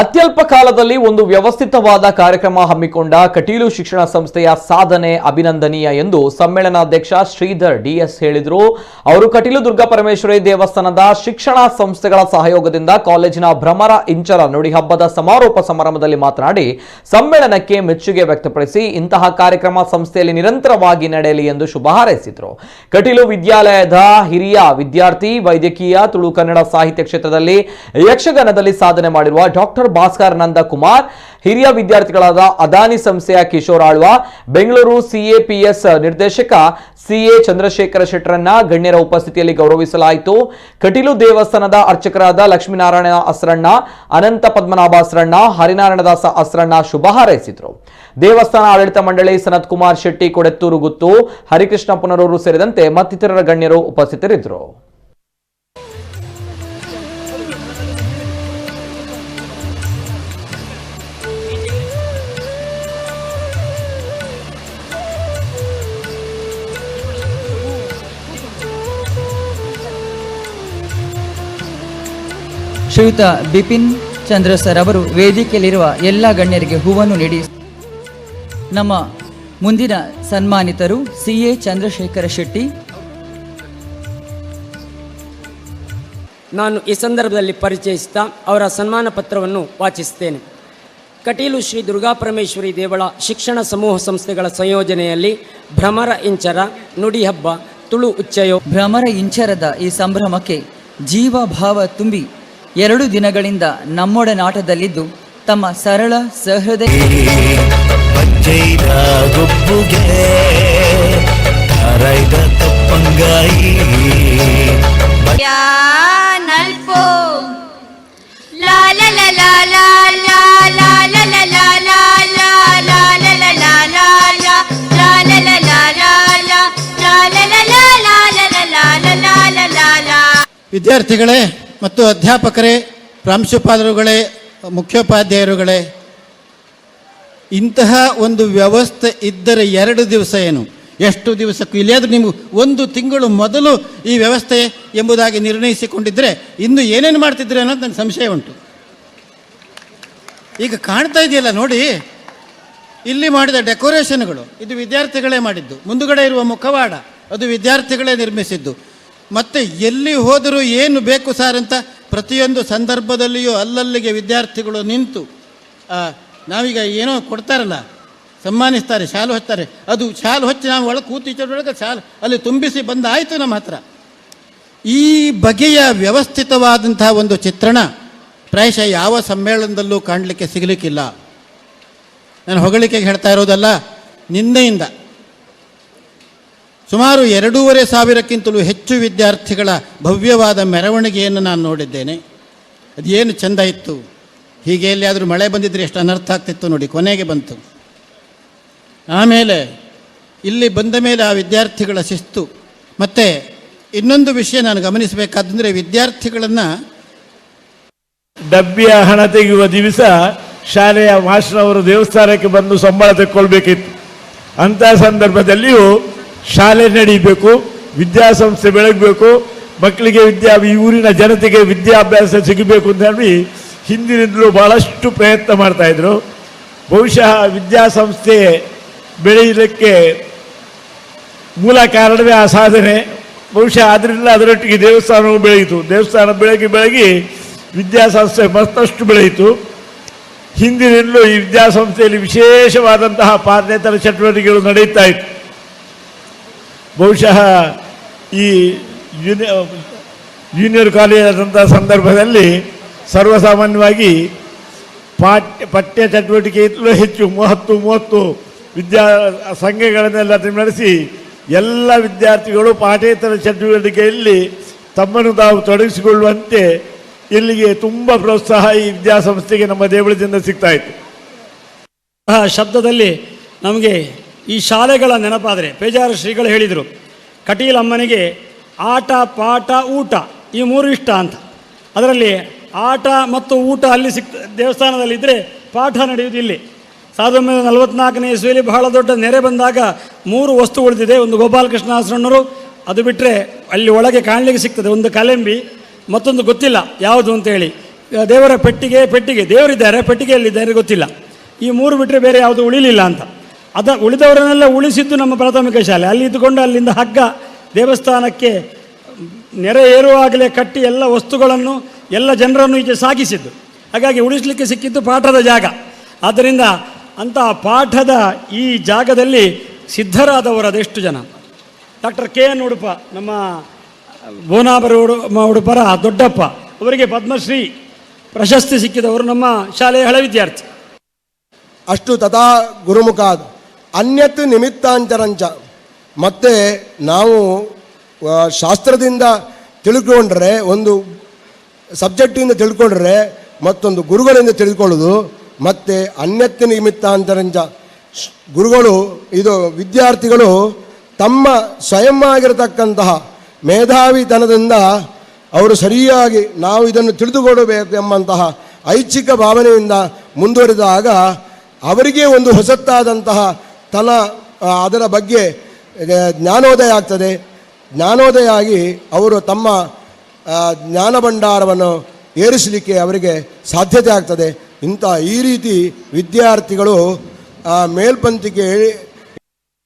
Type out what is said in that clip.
ಅತ್ಯಲ್ಪ ಕಾಲದಲ್ಲಿ ಒಂದು ವ್ಯವಸ್ಥಿತವಾದ ಕಾರ್ಯಕ್ರಮ ಹಮ್ಮಿಕೊಂಡ ಕಟೀಲು ಶಿಕ್ಷಣ ಸಂಸ್ಥೆಯ ಸಾಧನೆ ಅಭಿನಂದನೀಯ ಎಂದು ಸಮ್ಮೇಳನಾಧ್ಯಕ್ಷ ಶ್ರೀಧರ್ ಡಿಎಸ್ ಹೇಳಿದರು. ಅವರು ಕಟೀಲು ದುರ್ಗಾ ಪರಮೇಶ್ವರಿ ದೇವಸ್ಥಾನದ ಶಿಕ್ಷಣ ಸಂಸ್ಥೆಗಳ ಸಹಯೋಗದಿಂದ ಕಾಲೇಜಿನ ಭ್ರಮರ ಇಂಚರ ನುಡಿ ಹಬ್ಬದ ಸಮಾರೋಪ ಸಮಾರಂಭದಲ್ಲಿ ಮಾತನಾಡಿ ಸಮ್ಮೇಳನಕ್ಕೆ ಮೆಚ್ಚುಗೆ ವ್ಯಕ್ತಪಡಿಸಿ ಇಂತಹ ಕಾರ್ಯಕ್ರಮ ಸಂಸ್ಥೆಯಲ್ಲಿ ನಿರಂತರವಾಗಿ ನಡೆಯಲಿ ಎಂದು ಶುಭ ಹಾರೈಸಿದರು. ಕಟೀಲು ವಿದ್ಯಾಲಯದ ಹಿರಿಯ ವಿದ್ಯಾರ್ಥಿ ವೈದ್ಯಕೀಯ ತುಳು ಕನ್ನಡ ಸಾಹಿತ್ಯ ಕ್ಷೇತ್ರದಲ್ಲಿ ಯಕ್ಷಗಾನದಲ್ಲಿ ಸಾಧನೆ ಮಾಡಿರುವ ಡಾಕ್ಟರ್ ಭಾಸ್ಕರ್ ನಂದ ಕುಮಾರ್, ಹಿರಿಯ ವಿದ್ಯಾರ್ಥಿಗಳಾದ ಅದಾನಿ ಸಂಸ್ಥೆಯ ಕಿಶೋರ್ ಆಳ್ವ, ಬೆಂಗಳೂರು ಸಿಎಪಿಎಸ್ ನಿರ್ದೇಶಕ ಸಿಎ ಚಂದ್ರಶೇಖರ ಶೆಟ್ಟರನ್ನ ಗಣ್ಯರ ಉಪಸ್ಥಿತಿಯಲ್ಲಿ ಗೌರವಿಸಲಾಯಿತು. ಕಟೀಲು ದೇವಸ್ಥಾನದ ಅರ್ಚಕರಾದ ಲಕ್ಷ್ಮೀನಾರಾಯಣ ಅಸ್ರಣ್ಣ, ಅನಂತ ಪದ್ಮನಾಭ ಅಸ್ರಣ್ಣ, ಹರಿನಾರಾಯಣದಾಸ ಅಸ್ರಣ್ಣ ಶುಭ ಹಾರೈಸಿದರು. ದೇವಸ್ಥಾನ ಆಡಳಿತ ಮಂಡಳಿ ಸನತ್ ಕುಮಾರ್ ಶೆಟ್ಟಿ ಕೊಡೆತ್ತೂರು ಗುತ್ತು, ಹರಿಕೃಷ್ಣ ಪುನರೂರು ಸೇರಿದಂತೆ ಮತ್ತಿತರ ಗಣ್ಯರು ಉಪಸ್ಥಿತರಿದ್ದರು. ಶ್ರೀಯುತ ಬಿಪಿನ್ ಚಂದ್ರ ಸರ್ ಅವರು ವೇದಿಕೆಯಲ್ಲಿರುವ ಎಲ್ಲ ಗಣ್ಯರಿಗೆ ಹೂವನ್ನು ನೀಡಿ ನಮ್ಮ ಮುಂದಿನ ಸನ್ಮಾನಿತರು ಸಿಎ ಚಂದ್ರಶೇಖರ ಶೆಟ್ಟಿ. ನಾನು ಈ ಸಂದರ್ಭದಲ್ಲಿ ಪರಿಚಯಿಸುತ್ತಾ ಅವರ ಸನ್ಮಾನ ಪತ್ರವನ್ನು ವಾಚಿಸುತ್ತೇನೆ. ಕಟೀಲು ಶ್ರೀ ದುರ್ಗಾಪರಮೇಶ್ವರಿ ದೇವಳ ಶಿಕ್ಷಣ ಸಮೂಹ ಸಂಸ್ಥೆಗಳ ಸಂಯೋಜನೆಯಲ್ಲಿ ಭ್ರಮರ ಇಂಚರ ನುಡಿ ಹಬ್ಬ ತುಳು ಉಚ್ಚಯೋ ಭ್ರಮರ ಇಂಚರದ ಈ ಸಂಭ್ರಮಕ್ಕೆ ಜೀವ ಭಾವ ತುಂಬಿ 2 ದಿನಗಳಿಂದ ನಮ್ಮೊಡನಾಟದಲ್ಲಿದ್ದು ತಮ್ಮ ಸರಳ ಸಹೃದಯ ವಿದ್ಯಾರ್ಥಿಗಳೇ ಮತ್ತು ಅಧ್ಯಾಪಕರೇ, ಪ್ರಾಂಶುಪಾಲರುಗಳೇ, ಮುಖ್ಯೋಪಾಧ್ಯಾಯರುಗಳೇ, ಇಂತಹ ಒಂದು ವ್ಯವಸ್ಥೆ ಇದ್ದರೆ 2 ದಿವಸ ಏನು, ಎಷ್ಟು ದಿವಸಕ್ಕೂ ಇಲ್ಲಿಯಾದರೂ ನೀವು 1 ತಿಂಗಳು ಮೊದಲು ಈ ವ್ಯವಸ್ಥೆ ಎಂಬುದಾಗಿ ನಿರ್ಣಯಿಸಿಕೊಂಡಿದ್ದರೆ ಇನ್ನೂ ಏನೇನು ಮಾಡ್ತಿದ್ರೆ ಅನ್ನೋದು ನನಗೆ ಸಂಶಯ ಉಂಟು. ಈಗ ಕಾಣ್ತಾ ಇದೆಯಲ್ಲ ನೋಡಿ, ಇಲ್ಲಿ ಮಾಡಿದ ಡೆಕೋರೇಷನ್ಗಳು ಇದು ವಿದ್ಯಾರ್ಥಿಗಳೇ ಮಾಡಿದ್ದು, ಮುಂದುಗಡೆ ಇರುವ ಮುಖವಾಡ ಅದು ವಿದ್ಯಾರ್ಥಿಗಳೇ ನಿರ್ಮಿಸಿದ್ದು, ಮತ್ತು ಎಲ್ಲಿ ಹೋದರೂ ಏನು ಬೇಕು ಸರ್ ಅಂತ ಪ್ರತಿಯೊಂದು ಸಂದರ್ಭದಲ್ಲಿಯೂ ಅಲ್ಲಲ್ಲಿಗೆ ವಿದ್ಯಾರ್ಥಿಗಳು ನಿಂತು ನಾವೀಗ ಏನೋ ಕೊಡ್ತಾರಲ್ಲ, ಸನ್ಮಾನಿಸ್ತಾರೆ, ಶಾಲು ಹೊಚ್ತಾರೆ, ಅದು ಶಾಲು ಹೊಚ್ಚಿ ನಾವು ಒಳಗೆ ಕೂತಿದ್ದೊಳಗೆ ಶಾಲು ಅಲ್ಲಿ ತುಂಬಿಸಿ ಬಂದಾಯಿತು ನಮ್ಮ ಹತ್ರ. ಈ ಬಗೆಯ ವ್ಯವಸ್ಥಿತವಾದಂತಹ ಒಂದು ಚಿತ್ರಣ ಪ್ರಾಯಶಃ ಯಾವ ಸಮ್ಮೇಳನದಲ್ಲೂ ಕಾಣಲಿಕ್ಕೆ ಸಿಗಲಿಕ್ಕಿಲ್ಲ. ನಾನು ಹೊಗಳಿಕೆಗೆ ಹೇಳ್ತಾ ಇರೋದಲ್ಲ, ನಿನ್ನೆಯಿಂದ ಸುಮಾರು 2,500ಕ್ಕಿಂತಲೂ ಹೆಚ್ಚು ವಿದ್ಯಾರ್ಥಿಗಳ ಭವ್ಯವಾದ ಮೆರವಣಿಗೆಯನ್ನು ನಾನು ನೋಡಿದ್ದೇನೆ. ಅದೇನು ಚೆಂದ ಇತ್ತು. ಹೀಗೆ ಎಲ್ಲಿಯಾದರೂ ಮಳೆ ಬಂದಿದ್ದರೆ ಎಷ್ಟು ಅನರ್ಥ ಆಗ್ತಿತ್ತು ನೋಡಿ, ಕೊನೆಗೆ ಬಂತು. ಆಮೇಲೆ ಇಲ್ಲಿ ಬಂದ ಮೇಲೆ ಆ ವಿದ್ಯಾರ್ಥಿಗಳ ಶಿಸ್ತು. ಮತ್ತು ಇನ್ನೊಂದು ವಿಷಯ ನಾನು ಗಮನಿಸಬೇಕಾದಂದರೆ, ವಿದ್ಯಾರ್ಥಿಗಳನ್ನು ಡಬ್ಬಿಯ ಹಣ ತೆಗೆಯುವ ದಿವಸ ಶಾಲೆಯ ಮಾಸ್ಟರವರು ದೇವಸ್ಥಾನಕ್ಕೆ ಬಂದು ಸಂಬಳ ತೆಕ್ಕೊಳ್ಬೇಕಿತ್ತು. ಅಂಥ ಸಂದರ್ಭದಲ್ಲಿಯೂ ಶಾಲೆ ನಡೀಬೇಕು, ವಿದ್ಯಾಸಂಸ್ಥೆ ಬೆಳಗಬೇಕು, ಮಕ್ಕಳಿಗೆ ಈ ಊರಿನ ಜನತೆಗೆ ವಿದ್ಯಾಭ್ಯಾಸ ಸಿಗಬೇಕು ಅಂತ ಹೇಳಿ ಹಿಂದಿನಿಂದಲೂ ಭಾಳಷ್ಟು ಪ್ರಯತ್ನ ಮಾಡ್ತಾಯಿದ್ರು. ಬಹುಶಃ ವಿದ್ಯಾಸಂಸ್ಥೆ ಬೆಳೆಯಲಿಕ್ಕೆ ಮೂಲ ಕಾರಣವೇ ಆ ಸಾಧನೆ. ಬಹುಶಃ ಅದರಿಂದ ಅದರೊಟ್ಟಿಗೆ ದೇವಸ್ಥಾನವು ಬೆಳೆಯಿತು. ದೇವಸ್ಥಾನ ಬೆಳಗಿ ವಿದ್ಯಾಸಂಸ್ಥೆ ಮತ್ತಷ್ಟು ಬೆಳೆಯಿತು. ಹಿಂದಿನಿಂದಲೂ ಈ ವಿದ್ಯಾಸಂಸ್ಥೆಯಲ್ಲಿ ವಿಶೇಷವಾದಂತಹ ಪಾಠ್ಯೇತರ ಚಟುವಟಿಕೆಗಳು ನಡೀತಾ ಇತ್ತು. ಬಹುಶಃ ಈ ಜೂನಿಯರ್ ಕಾಲೇಜ್ ಆದಂಥ ಸಂದರ್ಭದಲ್ಲಿ ಸರ್ವಸಾಮಾನ್ಯವಾಗಿ ಪಠ್ಯ ಚಟುವಟಿಕೆಯಿಂದಲೂ ಹೆಚ್ಚು 30 ವಿದ್ಯಾ ಸಂಘಗಳನ್ನೆಲ್ಲ ನಡೆಸಿ ಎಲ್ಲ ವಿದ್ಯಾರ್ಥಿಗಳು ಪಾಠೇತರ ಚಟುವಟಿಕೆಯಲ್ಲಿ ತಮ್ಮನ್ನು ತಾವು ತೊಡಗಿಸಿಕೊಳ್ಳುವಂತೆ ಇಲ್ಲಿಗೆ ತುಂಬ ಪ್ರೋತ್ಸಾಹ ಈ ವಿದ್ಯಾಸಂಸ್ಥೆಗೆ ನಮ್ಮ ದೇವಳದಿಂದ ಸಿಗ್ತಾ ಇತ್ತು. ಶಬ್ದದಲ್ಲಿ ನಮಗೆ ಈ ಶಾಲೆಗಳ ನೆನಪಾದರೆ ಪೇಜಾರ ಶ್ರೀಗಳು ಹೇಳಿದರು, ಕಟೀಲಮ್ಮನಿಗೆ ಆಟ ಪಾಠ ಊಟ ಈ 3 ಇಷ್ಟ ಅಂತ. ಅದರಲ್ಲಿ ಆಟ ಮತ್ತು ಊಟ ಅಲ್ಲಿ ದೇವಸ್ಥಾನದಲ್ಲಿದ್ದರೆ ಪಾಠ ನಡೆಯುವುದು ಇಲ್ಲಿ. 1944ನೇ ಇಸ್ವಿಯಲ್ಲಿ ಬಹಳ ದೊಡ್ಡ ನೆರೆ ಬಂದಾಗ 3 ವಸ್ತು ಉಳಿದಿದೆ. ಒಂದು ಗೋಪಾಲಕೃಷ್ಣ ಆಶ್ರಮರು, ಅದು ಬಿಟ್ಟರೆ ಅಲ್ಲಿ ಒಳಗೆ ಕಾಣಲಿಕ್ಕೆ ಸಿಗ್ತದೆ ಒಂದು ಕಲೆಂಬಿ, ಮತ್ತೊಂದು ಗೊತ್ತಿಲ್ಲ ಯಾವುದು ಅಂತೇಳಿ. ದೇವರ ಪೆಟ್ಟಿಗೆ ದೇವರಿದ್ದಾರೆ, ಪೆಟ್ಟಿಗೆಯಲ್ಲಿದ್ದಾರೆ ಗೊತ್ತಿಲ್ಲ. ಈ 3 ಬಿಟ್ಟರೆ ಬೇರೆ ಯಾವುದು ಉಳಿಲಿಲ್ಲ ಅಂತ. ಉಳಿದವರನ್ನೆಲ್ಲ ಉಳಿಸಿದ್ದು ನಮ್ಮ ಪ್ರಾಥಮಿಕ ಶಾಲೆ. ಅಲ್ಲಿ ಇದ್ದುಕೊಂಡು ಅಲ್ಲಿಂದ ಹಗ್ಗ ದೇವಸ್ಥಾನಕ್ಕೆ ನೆರೆ ಏರುವಾಗಲೇ ಕಟ್ಟಿ ಎಲ್ಲ ವಸ್ತುಗಳನ್ನು ಎಲ್ಲ ಜನರನ್ನು ಈಚೆ ಸಾಗಿಸಿದ್ದು. ಹಾಗಾಗಿ ಉಳಿಸಲಿಕ್ಕೆ ಸಿಕ್ಕಿದ್ದು ಪಾಠದ ಜಾಗ. ಆದ್ದರಿಂದ ಅಂತಹ ಪಾಠದ ಈ ಜಾಗದಲ್ಲಿ ಸಿದ್ಧರಾದವರು ಅದೆಷ್ಟು ಜನ. ಡಾಕ್ಟರ್ KN ಉಡುಪ, ನಮ್ಮ ಬೋನಾಬರ ಉಡುಪರ ದೊಡ್ಡಪ್ಪ, ಅವರಿಗೆ ಪದ್ಮಶ್ರೀ ಪ್ರಶಸ್ತಿ ಸಿಕ್ಕಿದವರು ನಮ್ಮ ಶಾಲೆಯ ಹಳೆ ವಿದ್ಯಾರ್ಥಿ. ಅಷ್ಟು ತಥಾ ಗುರುಮುಖಾದ ಅನ್ಯತ್ ನಿಮಿತ್ತಾಂತರಂಚ. ಮತ್ತು ನಾವು ಶಾಸ್ತ್ರದಿಂದ ತಿಳ್ಕೊಂಡ್ರೆ, ಒಂದು ಸಬ್ಜೆಕ್ಟಿಂದ ತಿಳ್ಕೊಂಡ್ರೆ ಮತ್ತೊಂದು ಗುರುಗಳಿಂದ ತಿಳ್ಕೊಳ್ಳೋದು. ಮತ್ತು ಅನ್ಯತ್ ನಿಮಿತ್ತಾಂತರಂಚ, ಗುರುಗಳು ಇದು ವಿದ್ಯಾರ್ಥಿಗಳು ತಮ್ಮ ಸ್ವಯಂ ಆಗಿರತಕ್ಕಂತಹ ಮೇಧಾವಿತನದಿಂದ ಅವರು ಸರಿಯಾಗಿ ನಾವು ಇದನ್ನು ತಿಳಿದುಕೊಳ್ಳಬೇಕು ಎಂಬಂತಹ ಐಚ್ಛಿಕ ಭಾವನೆಯಿಂದ ಮುಂದುವರಿದಾಗ ಅವರಿಗೆ ಒಂದು ಹೊಸತಾದಂತಹ ಅದರ ಬಗ್ಗೆ ಜ್ಞಾನೋದಯ ಆಗ್ತದೆ. ಜ್ಞಾನೋದಯ ಆಗಿ ಅವರು ತಮ್ಮ ಜ್ಞಾನ ಭಂಡಾರವನ್ನು ಏರಿಸಲಿಕ್ಕೆ ಅವರಿಗೆ ಸಾಧ್ಯತೆ ಆಗ್ತದೆ. ಈ ರೀತಿ ವಿದ್ಯಾರ್ಥಿಗಳು ಮೇಲ್ಪಂಕ್ತಿಗೆ